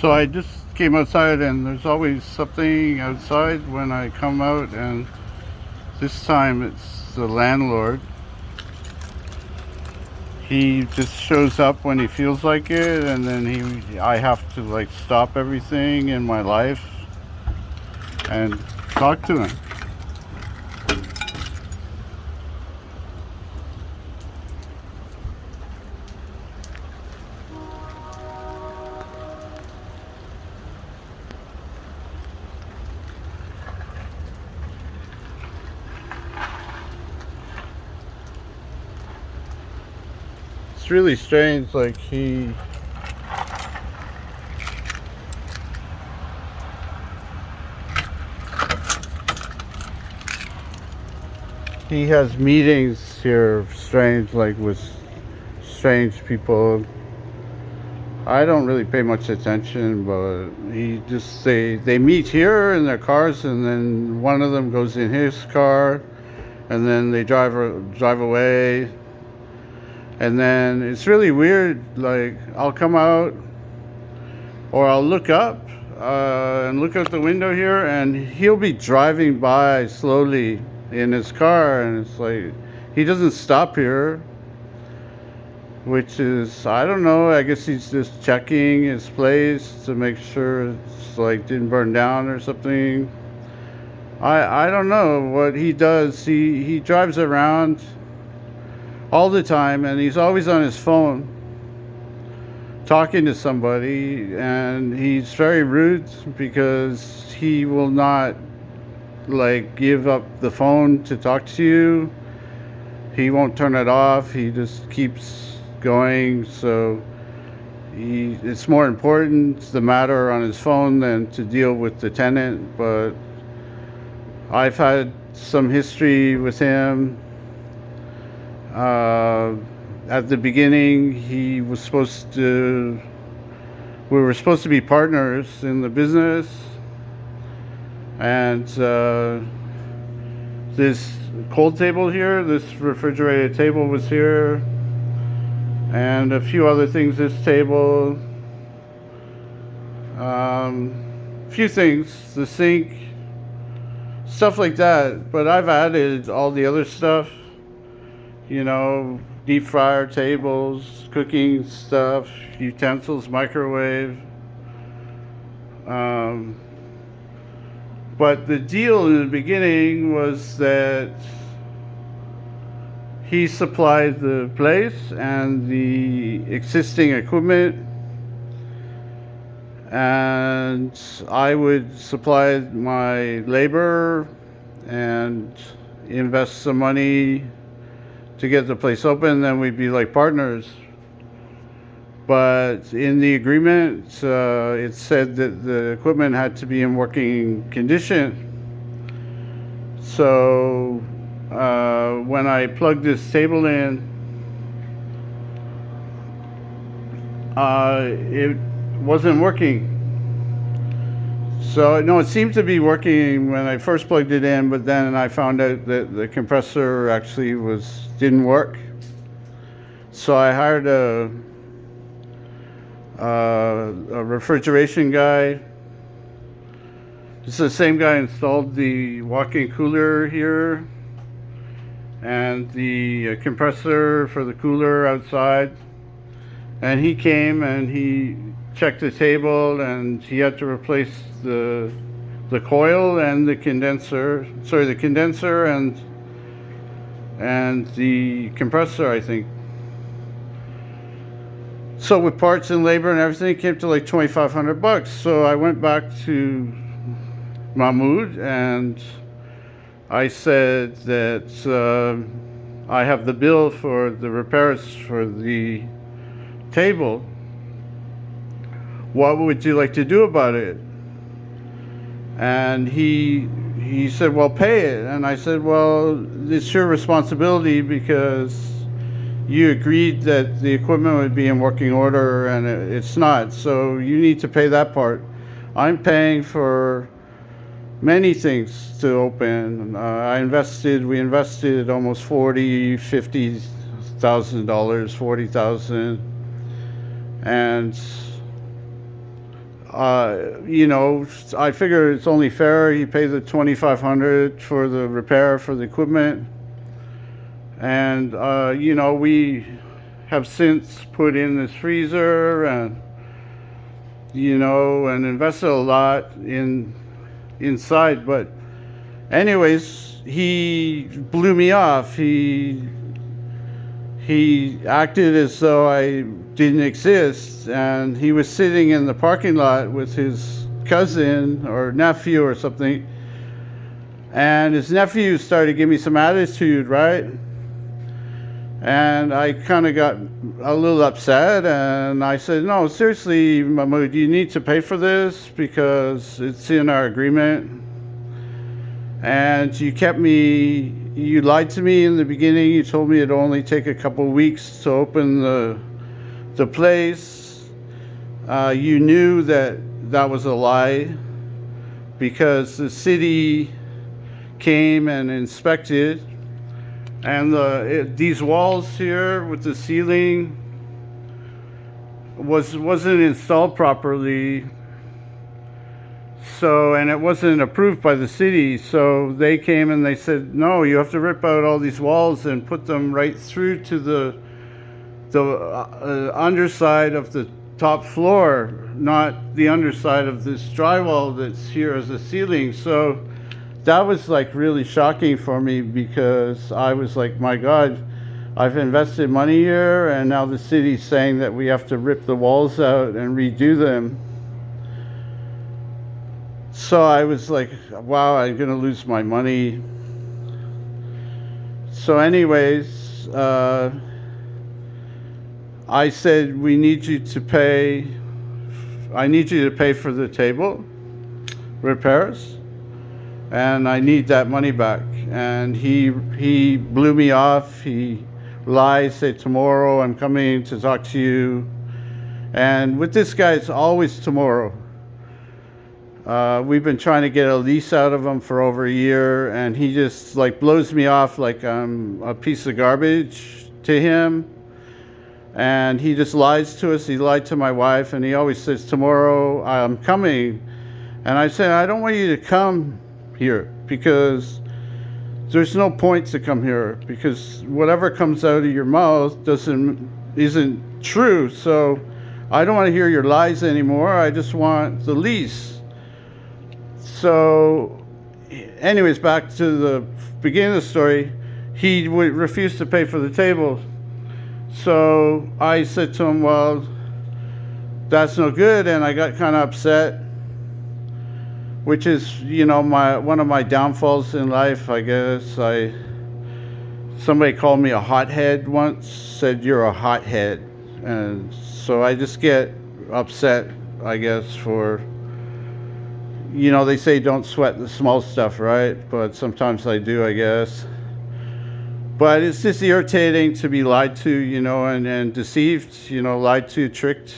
So I just came outside, and there's always something outside when I come out, and this time it's the landlord. He just shows up when he feels like it, and then I have to like stop everything in my life and talk to him. It's really strange, like he has meetings here, strange, like with strange people. I don't really pay much attention, but they meet here in their cars, and then one of them goes in his car, and then they drive away, and then it's really weird. Like I'll come out, or I'll look up and look out the window here, and he'll be driving by slowly in his car, and it's like he doesn't stop here, which is, I don't know, I guess he's just checking his place to make sure it's like didn't burn down or something. I don't know what he does. He drives around all the time, and he's always on his phone talking to somebody, and he's very rude because he will not like give up the phone to talk to you. He won't turn it off. He just keeps going. So it's more important, the matter on his phone, than to deal with the tenant. But I've had some history with him. At the beginning, we were supposed to be partners in the business, and this cold table here, this refrigerated table was here, and a few other things, this table, few things, the sink, stuff like that. But I've added all the other stuff, deep fryer tables, cooking stuff, utensils, microwave. But the deal in the beginning was that he supplied the place and the existing equipment, and I would supply my labor and invest some money to get the place open. Then we'd be like partners. But in the agreement, it said that the equipment had to be in working condition. So when I plugged this table in, it wasn't working. So no, it seemed to be working when I first plugged it in, but then I found out that the compressor actually didn't work. So I hired a refrigeration guy. It's the same guy installed the walk-in cooler here and the compressor for the cooler outside. And he came and he checked the table, and he had to replace the coil and the condenser. Sorry, the condenser and the compressor, I think. So with parts and labor and everything, it came to like $2,500. So I went back to Mahmoud and I said that I have the bill for the repairs for the table. What would you like to do about it? And he said, well, pay it. And I said, well, it's your responsibility because you agreed that the equipment would be in working order, and it's not. So you need to pay that part. I'm paying for many things to open. We invested almost $50,000, $40,000, and You know, I figure it's only fair. He paid the $2,500 for the repair for the equipment, and you know, we have since put in this freezer and, you know, and invested a lot inside. But anyways, he blew me off. He acted as though I didn't exist, and he was sitting in the parking lot with his cousin or nephew or something, and his nephew started to give me some attitude, right? And I kind of got a little upset, and I said, no, seriously, Mahmoud, you need to pay for this because it's in our agreement. And you lied to me in the beginning. You told me it'd only take a couple weeks to open the place. You knew that was a lie because the city came and inspected. And these walls here with the ceiling wasn't installed properly, so, and it wasn't approved by the city. So they came and they said, no, you have to rip out all these walls and put them right through to the underside of the top floor, not the underside of this drywall that's here as a ceiling. So that was like really shocking for me, because I was like, my God, I've invested money here, and now the city's saying that we have to rip the walls out and redo them. So I was like, wow, I'm gonna lose my money. So anyways, I said, I need you to pay for the table repairs, and I need that money back. And he blew me off. He lied, said, tomorrow I'm coming to talk to you. And with this guy, it's always tomorrow. We've been trying to get a lease out of him for over a year, and he just like blows me off like I'm a piece of garbage to him. And he just lies to us. He lied to my wife, and he always says, tomorrow I'm coming. And I said, I don't want you to come here, because there's no point to come here, because whatever comes out of your mouth isn't true. So I don't want to hear your lies anymore. I just want the lease. So anyways, back to the beginning of the story, he would refuse to pay for the table. So I said to him, well, that's no good. And I got kind of upset, which is, you know, one of my downfalls in life, I guess. Somebody called me a hothead once, said you're a hothead. And so I just get upset, I guess, for, you know, they say don't sweat the small stuff, right? But sometimes I do, I guess. But it's just irritating to be lied to, you know, and deceived, you know, lied to, tricked.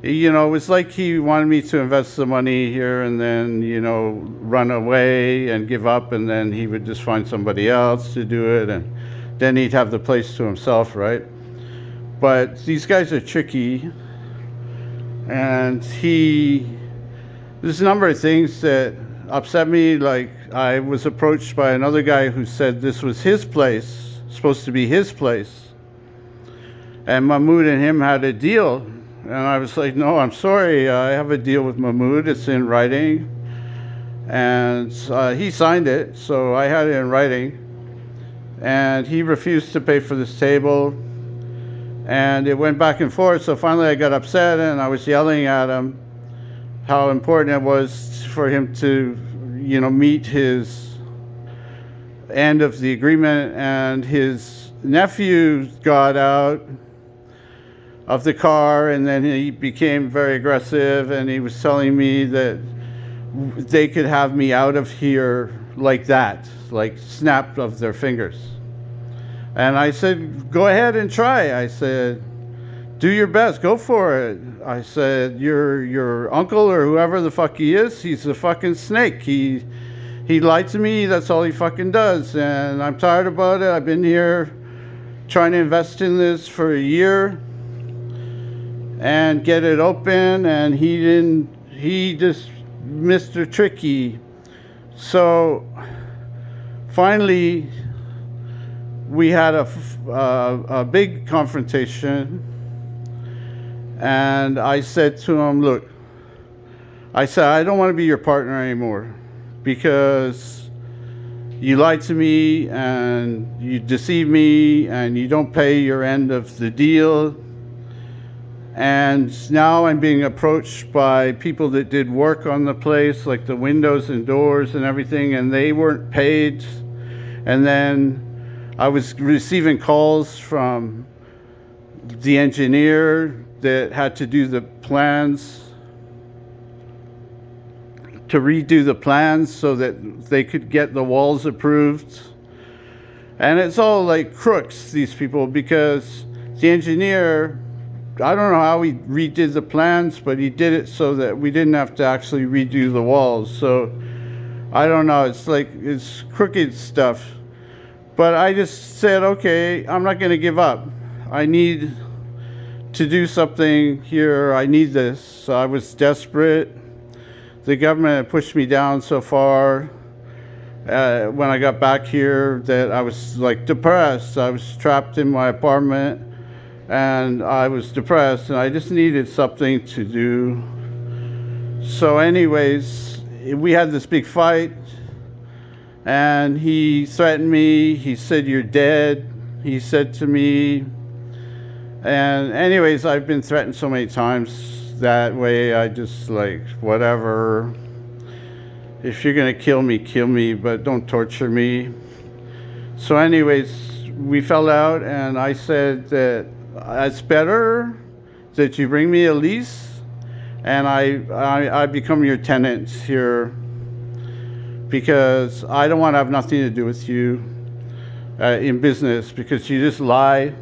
You know, it was like he wanted me to invest the money here and then, you know, run away and give up, and then he would just find somebody else to do it, and then he'd have the place to himself, right? But these guys are tricky, and there's a number of things that upset me. Like, I was approached by another guy who said this was his place, supposed to be his place, and Mahmoud and him had a deal. And I was like, no, I'm sorry, I have a deal with Mahmoud, it's in writing. And he signed it, so I had it in writing. And he refused to pay for this table. And it went back and forth, so finally I got upset, and I was yelling at him how important it was for him to, you know, meet his end of the agreement. And his nephew got out of the car, and then he became very aggressive, and he was telling me that they could have me out of here like that, like snapped of their fingers. And I said, go ahead and try. I said, do your best, go for it. I said, your uncle or whoever the fuck he is, he's a fucking snake. He lied to me, that's all he fucking does, and I'm tired about it. I've been here trying to invest in this for a year and get it open, and he he just Mr. Tricky. So finally, we had a big confrontation, and I said to him, look, I said, I don't want to be your partner anymore because you lied to me and you deceived me and you don't pay your end of the deal. And now I'm being approached by people that did work on the place, like the windows and doors and everything, and they weren't paid. And then I was receiving calls from the engineer that had to do the plans, to redo the plans so that they could get the walls approved. And it's all like crooks, these people, because the engineer, I don't know how he redid the plans, but he did it so that we didn't have to actually redo the walls. So I don't know, it's crooked stuff. But I just said, okay, I'm not going to give up. I need to do something here. I need this. So I was desperate. The government had pushed me down so far when I got back here that I was like depressed. I was trapped in my apartment and I was depressed and I just needed something to do. So anyways, we had this big fight. And he threatened me. He said, you're dead. He said to me. And anyways, I've been threatened so many times that way. I just like, whatever. If you're going to kill me, but don't torture me. So anyways, we fell out and I said that it's better that you bring me a lease and I become your tenant here, because I don't want to have nothing to do with you in business, because you just lie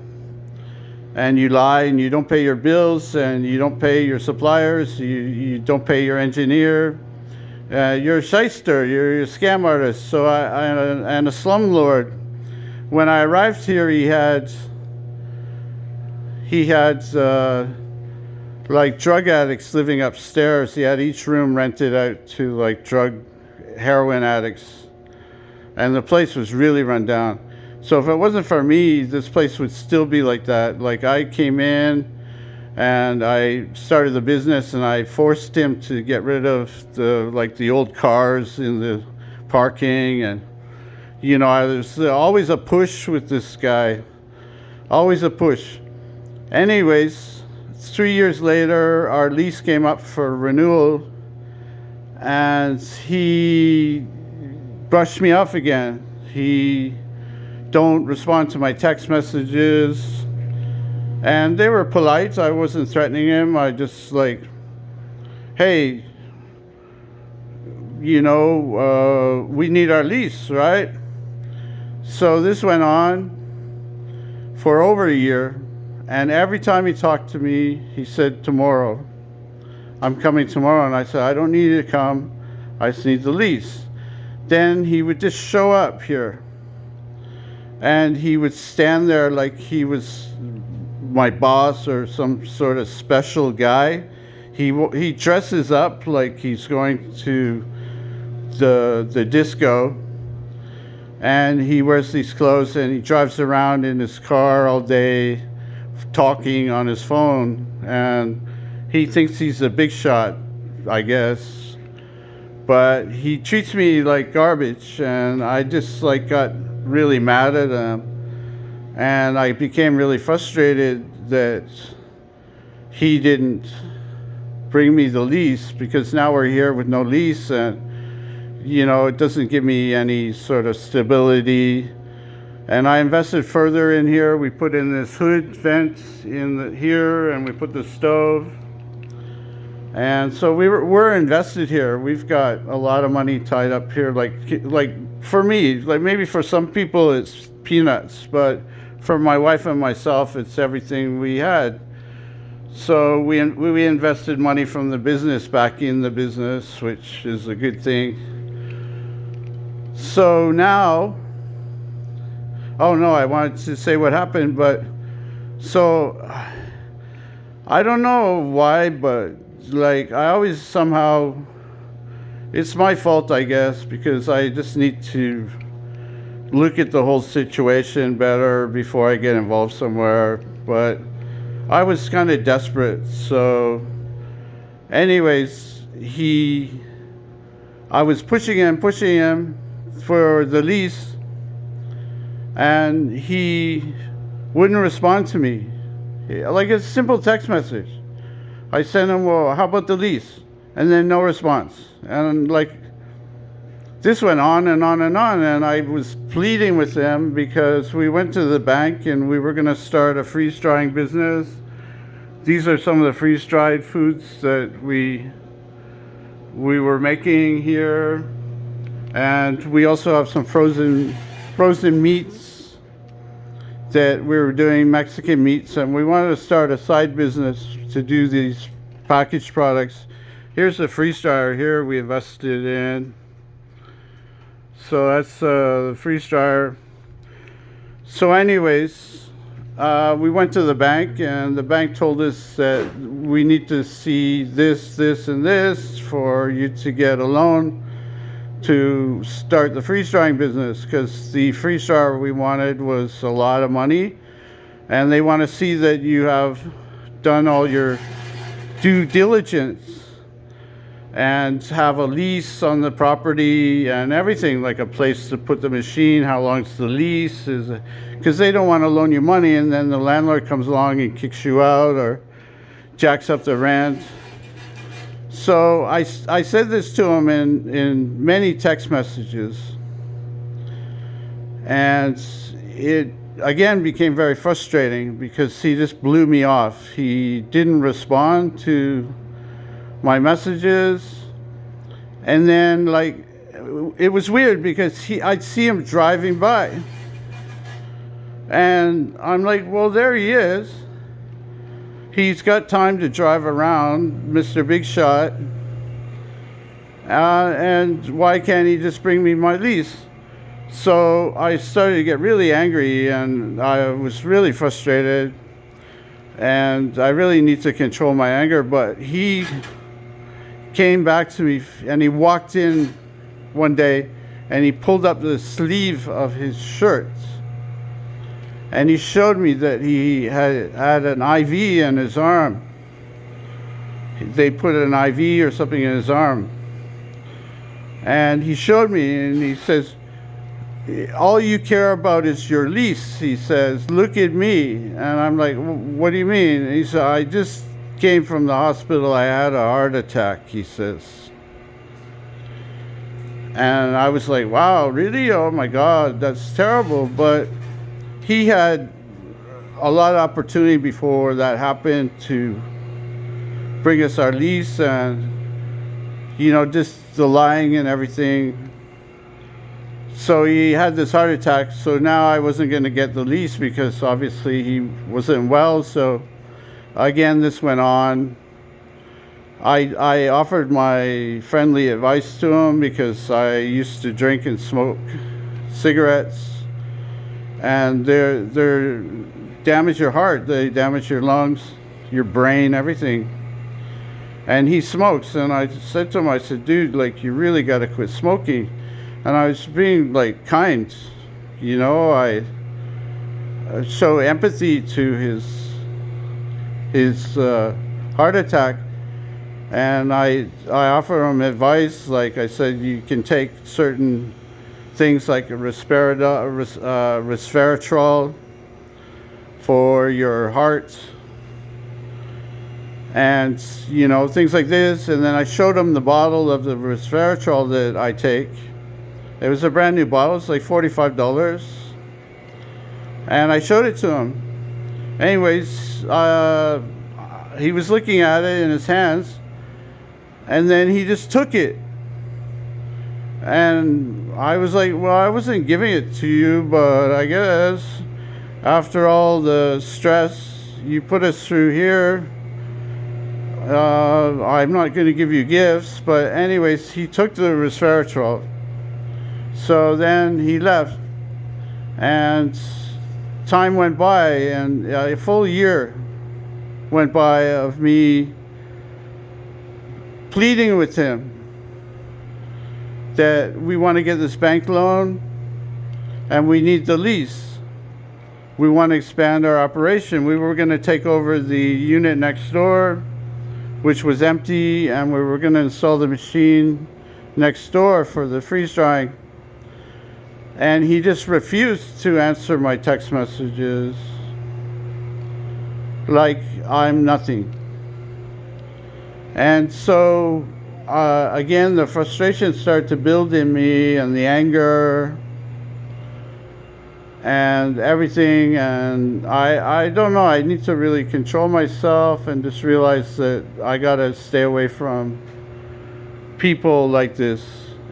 and you don't pay your bills and you don't pay your suppliers, you don't pay your engineer. You're a shyster, you're a scam artist. So and a slumlord. When I arrived here, he had like drug addicts living upstairs. He had each room rented out to like heroin addicts, and the place was really run down. So if it wasn't for me, this place would still be like that. Like I came in and I started the business and I forced him to get rid of the old cars in the parking, and there's always a push with this guy, always a push. Anyways, 3 years later, our lease came up for renewal, and he brushed me off again. He don't respond to my text messages, and they were polite. I wasn't threatening him. I just like, hey, we need our lease, right? So this went on for over a year, and every time he talked to me, he said, tomorrow. I'm coming tomorrow. And I said, I don't need you to come. I just need the lease. Then he would just show up here. And he would stand there like he was my boss or some sort of special guy. He dresses up like he's going to the disco. And he wears these clothes and he drives around in his car all day talking on his phone. And he thinks he's a big shot, I guess, but he treats me like garbage, and I just got really mad at him, and I became really frustrated that he didn't bring me the lease, because now we're here with no lease, and it doesn't give me any sort of stability. And I invested further in here. We put in this hood vent here, and we put the stove. And so we're invested here. We've got a lot of money tied up here. Like for me, like maybe for some people it's peanuts, but for my wife and myself, it's everything we had. So we invested money from the business back in the business, which is a good thing. So now, oh no, I wanted to say what happened, but so I don't know why, but like, I always somehow, it's my fault, I guess, because I just need to look at the whole situation better before I get involved somewhere. But I was kind of desperate. So anyways, I was pushing him for the lease, and he wouldn't respond to me. Like a simple text message. I sent him, well, how about the lease? And then no response. And like, this went on and on and on. And I was pleading with him because we went to the bank and we were going to start a freeze drying business. These are some of the freeze dried foods that we were making here. And we also have some frozen meats that we were doing, Mexican meats, and we wanted to start a side business to do these packaged products. Here's the freeze dryer here we invested in. So that's the freeze dryer. So anyways, we went to the bank, and the bank told us that we need to see this, and this for you to get a loan to start the freeze drying business, because the freeze dryer we wanted was a lot of money, and they want to see that you have done all your due diligence and have a lease on the property and everything, like a place to put the machine, how long's the lease, is because they don't want to loan you money and then the landlord comes along and kicks you out or jacks up the rent. So I said this to him in many text messages, and it again became very frustrating because he just blew me off. He didn't respond to my messages, and then like, it was weird because I'd see him driving by, and I'm like, well, there he is. He's got time to drive around, Mr. Big Shot. And why can't he just bring me my lease? So I started to get really angry, and I was really frustrated. And I really need to control my anger. But he came back to me, and he walked in one day, and he pulled up the sleeve of his shirt. And he showed me that he had an IV in his arm. They put an IV or something in his arm. And he showed me, and he says, all you care about is your lease. He says, look at me. And I'm like, what do you mean? And he said, I just came from the hospital. I had a heart attack, he says. And I was like, wow, really? Oh my God, that's terrible. But he had a lot of opportunity before that happened to bring us our lease, and just the lying and everything. So he had this heart attack, so now I wasn't going to get the lease because obviously he wasn't well. So again, this went on. I offered my friendly advice to him because I used to drink and smoke cigarettes, and they damage your heart, they damage your lungs, your brain, everything. And he smokes, and I said to him, I said, dude, like, you really got to quit smoking. And I was being like kind, I show empathy to his heart attack, and I offer him advice. Like I said, you can take certain things like resveratrol for your heart, and things like this. And then I showed him the bottle of the resveratrol that I take. It was a brand new bottle. It's like $45, and I showed it to him. Anyways, he was looking at it in his hands, and then he just took it. And I was like, well, I wasn't giving it to you, but I guess after all the stress you put us through here, I'm not going to give you gifts. But anyways, he took the resveratrol. So then he left, and time went by, and a full year went by of me pleading with him that we want to get this bank loan and we need the lease. We want to expand our operation. We were going to take over the unit next door, which was empty, and we were going to install the machine next door for the freeze drying. And he just refused to answer my text messages like I'm nothing. And so again, the frustration started to build in me, and the anger and everything. And I don't know, I need to really control myself and just realize that I gotta stay away from people like this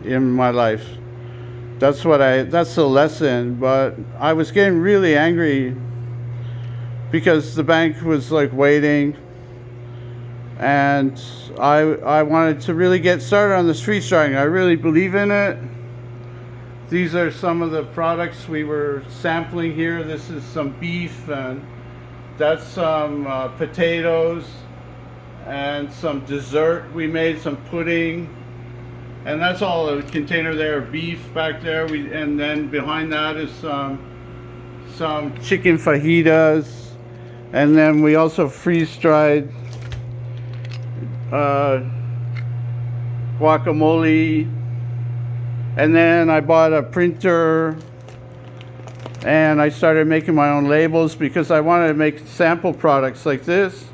in my life. That's the lesson. But I was getting really angry because the bank was like waiting, and I wanted to really get started on the freeze drying. I really believe in it. These are some of the products we were sampling here. This is some beef, and that's some potatoes, and some dessert we made, some pudding. And that's all a container there, beef back there. And then behind that is some chicken fajitas. And then we also freeze-dried guacamole. And then I bought a printer, and I started making my own labels because I wanted to make sample products like this.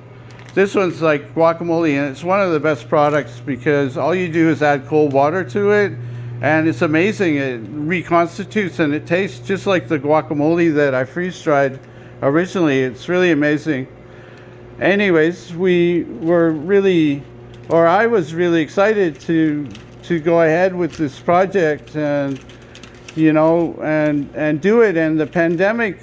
This one's like guacamole, and it's one of the best products because all you do is add cold water to it, and it's amazing. It reconstitutes, and it tastes just like the guacamole that I freeze-dried originally. It's really amazing. Anyways, I was really excited to go ahead with this project, and and do it. And the pandemic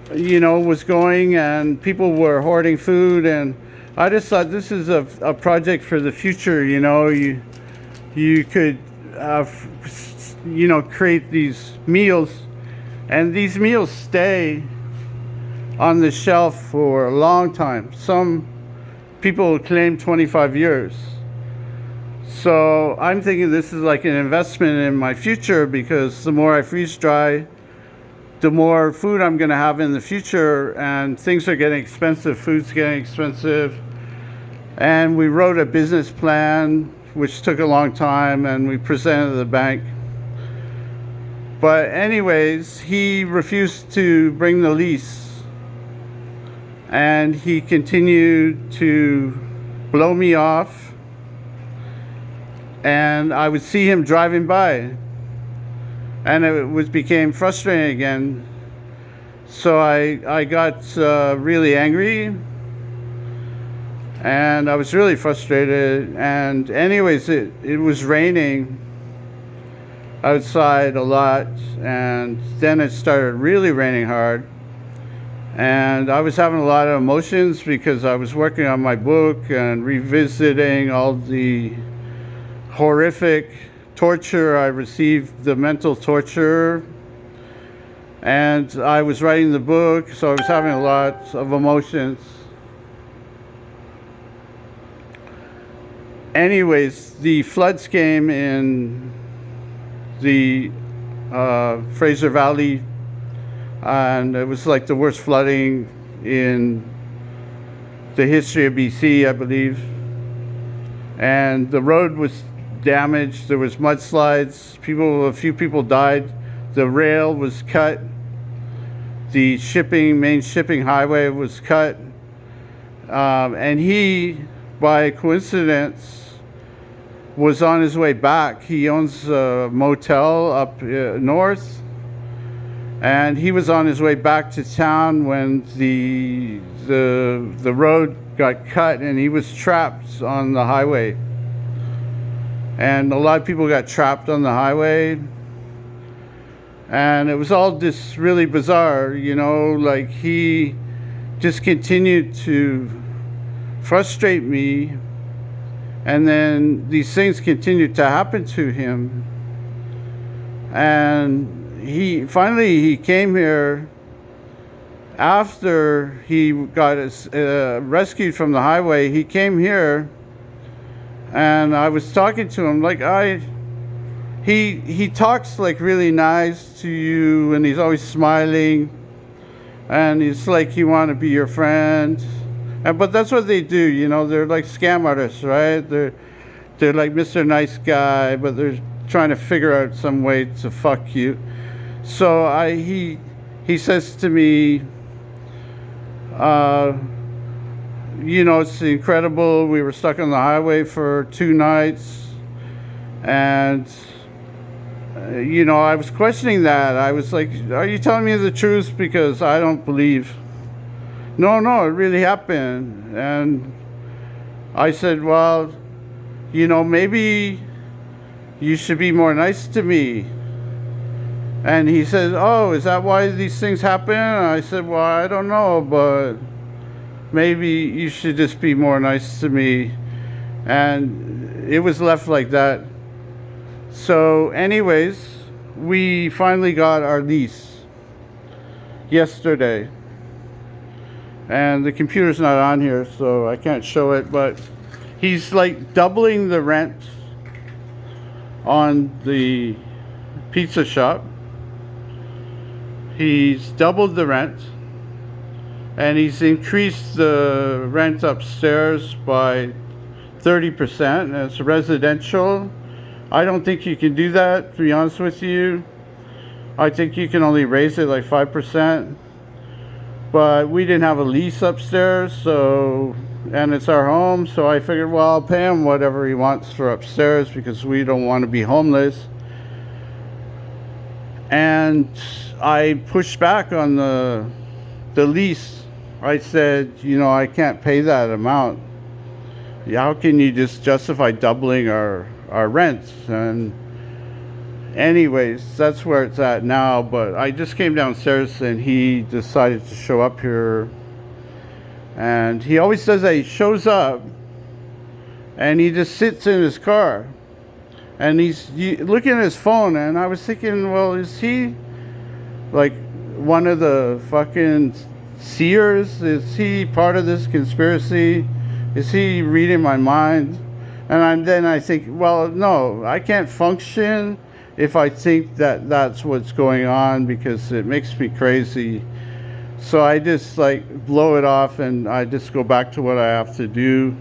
was going, and people were hoarding food, and I just thought this is a project for the future. You could create these meals, and these meals stay on the shelf for a long time. Some people claim 25 years. So I'm thinking this is like an investment in my future, because the more I freeze dry, the more food I'm going to have in the future, and things are getting expensive. Food's getting expensive. And we wrote a business plan, which took a long time, and we presented to the bank. But anyways, he refused to bring the lease, and he continued to blow me off, and I would see him driving by, and it became frustrating again. So I got really angry, and I was really frustrated. And anyways, it was raining outside a lot, and then it started really raining hard, and I was having a lot of emotions because I was working on my book and revisiting all the horrific torture I received, the mental torture, and I was writing the book, so I was having a lot of emotions. Anyways, the floods came in the Fraser Valley, and it was like the worst flooding in the history of BC, I believe. And the road was damaged. There was mudslides. A few people died. The rail was cut. The main shipping highway was cut. And he, by coincidence, was on his way back. He owns a motel up north, and he was on his way back to town when the road got cut, and he was trapped on the highway. And a lot of people got trapped on the highway, and it was all just really bizarre, like he just continued to frustrate me, and then these things continued to happen to him. And he came here after he got rescued from the highway. He came here And I was talking to him like he talks like really nice to you, and he's always smiling, and it's like he want to be your friend. And but that's what they do, you know. They're like scam artists, right? They're like Mr. Nice Guy, but they're trying to figure out some way to fuck you. So he says to me, you know, it's incredible. We were stuck on the highway for 2 nights, and you know, I was questioning that. I was like, "Are you telling me the truth? Because I don't believe." No, no, it really happened. And I said, "Well, you know, maybe you should be more nice to me." And he said, "Oh, is that why these things happen?" And I said, "Well, I don't know, but maybe you should just be more nice to me." And it was left like that. So anyways, we finally got our lease yesterday. And the computer's not on here, so I can't show it, but he's like doubling the rent on the pizza shop. He's doubled the rent, and he's increased the rent upstairs by 30%, and it's residential. I don't think you can do that, to be honest with you. I think you can only raise it like 5%. But we didn't have a lease upstairs, so, and it's our home, so I figured, well, I'll pay him whatever he wants for upstairs because we don't want to be homeless. And I pushed back on the lease. I said, you know, I can't pay that amount. How can you just justify doubling our rent? And anyways, that's where it's at now. But I just came downstairs and he decided to show up here. And he always says that he shows up and he just sits in his car and he's looking at his phone. And I was thinking, well, is he like one of the fucking seers? Is he part of this conspiracy? Is he reading my mind? And then I think, well, no, I can't function if I think that that's what's going on, because it makes me crazy. So I just like blow it off and I just go back to what I have to do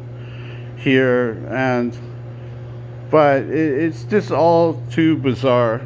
here. But it's just all too bizarre.